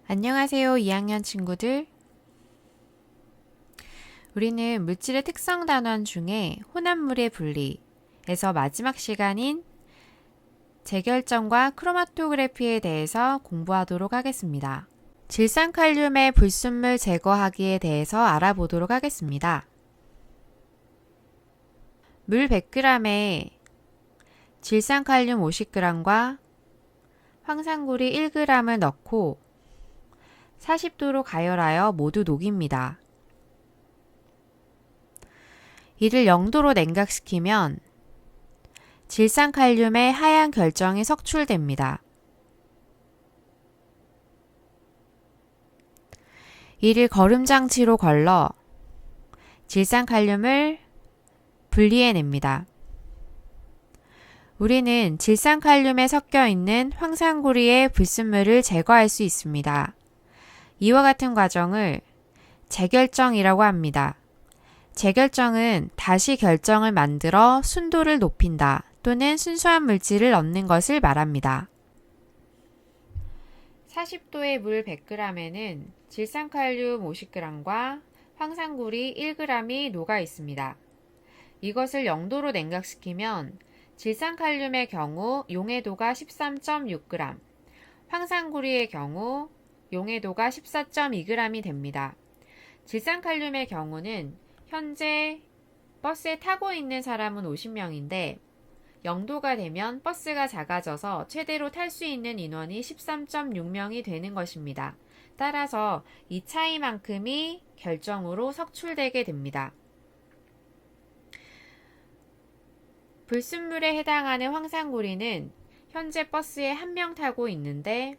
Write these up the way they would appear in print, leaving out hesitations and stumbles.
안녕하세요, 2학년 친구들. 우리는 물질의 특성 단원 중에 혼합물의 분리에서 마지막 시간인 재결정과 크로마토그래피에 대해서 공부하도록 하겠습니다. 질산칼륨의 불순물 제거하기에 대해서 알아보도록 하겠습니다. 물 100g에 질산칼륨 50g과 황산구리 1g을 넣고 40도로 가열하여 모두 녹입니다. 이를 0도로 냉각시키면 질산칼륨의 하얀 결정이 석출됩니다. 이를 거름장치로 걸러 질산칼륨을 분리해냅니다. 우리는 질산칼륨에 섞여 있는 황산구리의 불순물을 제거할 수 있습니다. 이와 같은 과정을 재결정이라고 합니다. 재결정은 다시 결정을 만들어 순도를 높인다 또는 순수한 물질을 얻는 것을 말합니다. 40도의 물 100g에는 질산칼륨 50g과 황산구리 1g이 녹아 있습니다. 이것을 0도로 냉각시키면 질산칼륨의 경우 용해도가 13.6g, 황산구리의 경우 용해도가 14.2g이 됩니다. 질산칼륨의 경우는 현재 버스에 타고 있는 사람은 50명인데 0도가 되면 버스가 작아져서 최대로 탈 수 있는 인원이 13.6명이 되는 것입니다. 따라서 이 차이만큼이 결정으로 석출되게 됩니다. 불순물에 해당하는 황산구리는 현재 버스에 1명 타고 있는데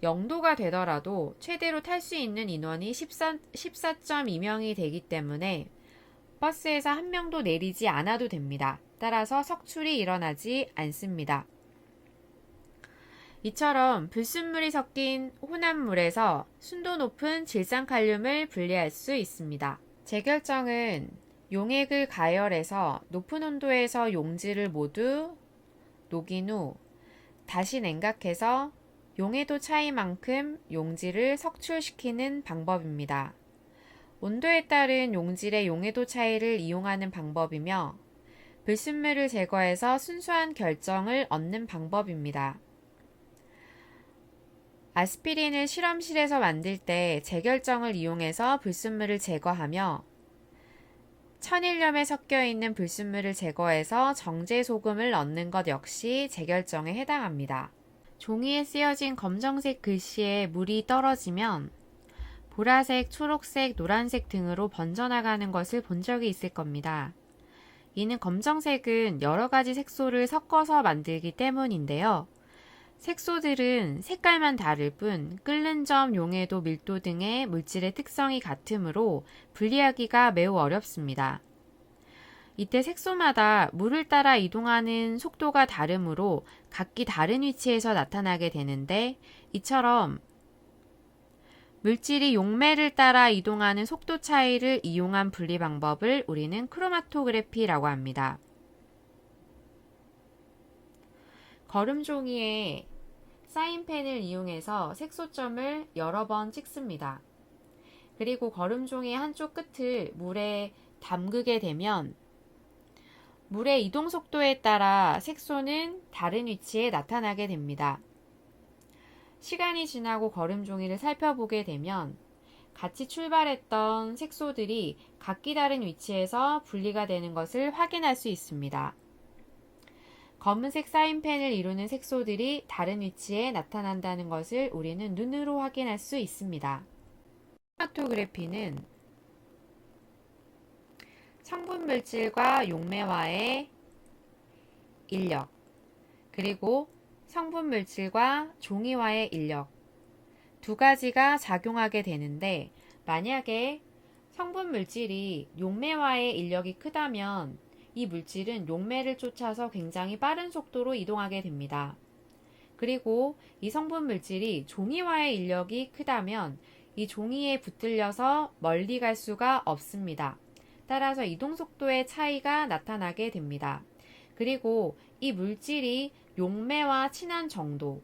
0도가 되더라도 최대로 탈 수 있는 인원이 14.2명이 되기 때문에 버스에서 1명도 내리지 않아도 됩니다. 따라서 석출이 일어나지 않습니다. 이처럼 불순물이 섞인 혼합물에서 순도 높은 질산칼륨을 분리할 수 있습니다. 재결정은 용액을 가열해서 높은 온도에서 용질을 모두 녹인 후 다시 냉각해서 용해도 차이만큼 용질을 석출시키는 방법입니다. 온도에 따른 용질의 용해도 차이를 이용하는 방법이며 불순물을 제거해서 순수한 결정을 얻는 방법입니다. 아스피린을 실험실에서 만들 때 재결정을 이용해서 불순물을 제거하며 천일염에 섞여 있는 불순물을 제거해서 정제소금을 넣는 것 역시 재결정에 해당합니다. 종이에 쓰여진 검정색 글씨에 물이 떨어지면 보라색, 초록색, 노란색 등으로 번져나가는 것을 본 적이 있을 겁니다. 이는 검정색은 여러 가지 색소를 섞어서 만들기 때문인데요. 색소들은 색깔만 다를 뿐 끓는 점, 용해도, 밀도 등의 물질의 특성이 같으므로 분리하기가 매우 어렵습니다. 이때 색소마다 물을 따라 이동하는 속도가 다르므로 각기 다른 위치에서 나타나게 되는데 이처럼 물질이 용매를 따라 이동하는 속도 차이를 이용한 분리 방법을 우리는 크로마토그래피라고 합니다. 거름종이에 사인펜을 이용해서 색소점을 여러 번 찍습니다. 그리고 거름종이의 한쪽 끝을 물에 담그게 되면 물의 이동 속도에 따라 색소는 다른 위치에 나타나게 됩니다. 시간이 지나고 거름종이를 살펴보게 되면 같이 출발했던 색소들이 각기 다른 위치에서 분리가 되는 것을 확인할 수 있습니다. 검은색 사인펜을 이루는 색소들이 다른 위치에 나타난다는 것을 우리는 눈으로 확인할 수 있습니다. 크로마토그래피는 성분 물질과 용매와의 인력, 그리고 성분 물질과 종이와의 인력 두 가지가 작용하게 되는데 만약에 성분 물질이 용매와의 인력이 크다면 이 물질은 용매를 쫓아서 굉장히 빠른 속도로 이동하게 됩니다. 그리고 이 성분 물질이 종이와의 인력이 크다면 이 종이에 붙들려서 멀리 갈 수가 없습니다. 따라서 이동 속도의 차이가 나타나게 됩니다. 그리고 이 물질이 용매와 친한 정도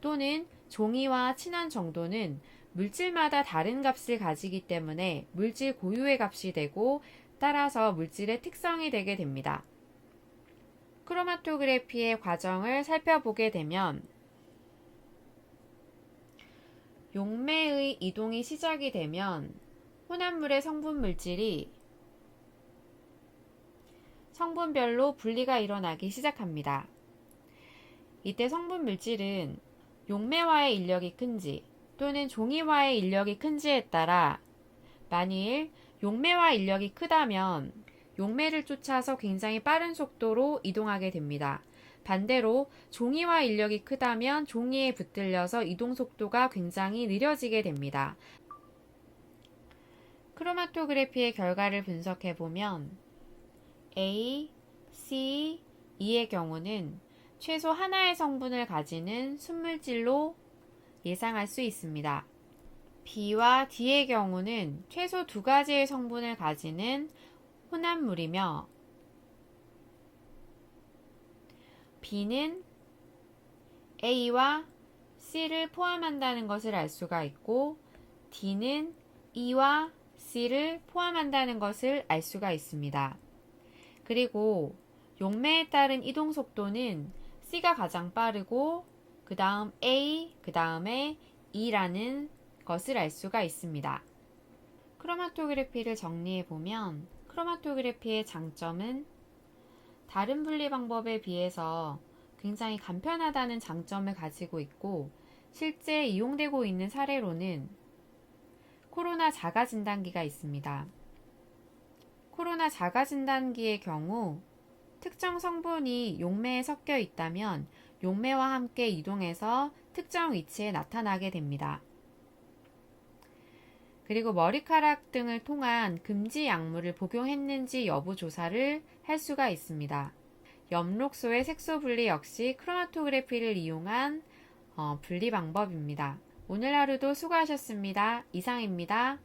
또는 종이와 친한 정도는 물질마다 다른 값을 가지기 때문에 물질 고유의 값이 되고 따라서 물질의 특성이 되게 됩니다. 크로마토그래피의 과정을 살펴보게 되면 용매의 이동이 시작이 되면 혼합물의 성분 물질이 성분별로 분리가 일어나기 시작합니다. 이때 성분 물질은 용매와의 인력이 큰지 또는 종이와의 인력이 큰지에 따라 만일 용매와 인력이 크다면 용매를 쫓아서 굉장히 빠른 속도로 이동하게 됩니다. 반대로 종이와 인력이 크다면 종이에 붙들려서 이동 속도가 굉장히 느려지게 됩니다. 크로마토그래피의 결과를 분석해 보면 A, C, E의 경우는 최소 하나의 성분을 가지는 순물질로 예상할 수 있습니다. B와 D의 경우는 최소 두 가지의 성분을 가지는 혼합물이며 B는 A와 C를 포함한다는 것을 알 수가 있고 D는 E와 C를 포함한다는 것을 알 수가 있습니다. 그리고 용매에 따른 이동 속도는 C가 가장 빠르고 그 다음 A, 그 다음에 E라는 것을 알 수가 있습니다. 크로마토그래피를 정리해보면 크로마토그래피의 장점은 다른 분리 방법에 비해서 굉장히 간편하다는 장점을 가지고 있고 실제 이용되고 있는 사례로는 코로나 자가진단기가 있습니다. 코로나 자가진단기의 경우 특정 성분이 용매에 섞여 있다면 용매와 함께 이동해서 특정 위치에 나타나게 됩니다. 그리고 머리카락 등을 통한 금지 약물을 복용했는지 여부 조사를 할 수가 있습니다. 엽록소의 색소 분리 역시 크로마토그래피를 이용한 분리 방법입니다. 오늘 하루도 수고하셨습니다. 이상입니다.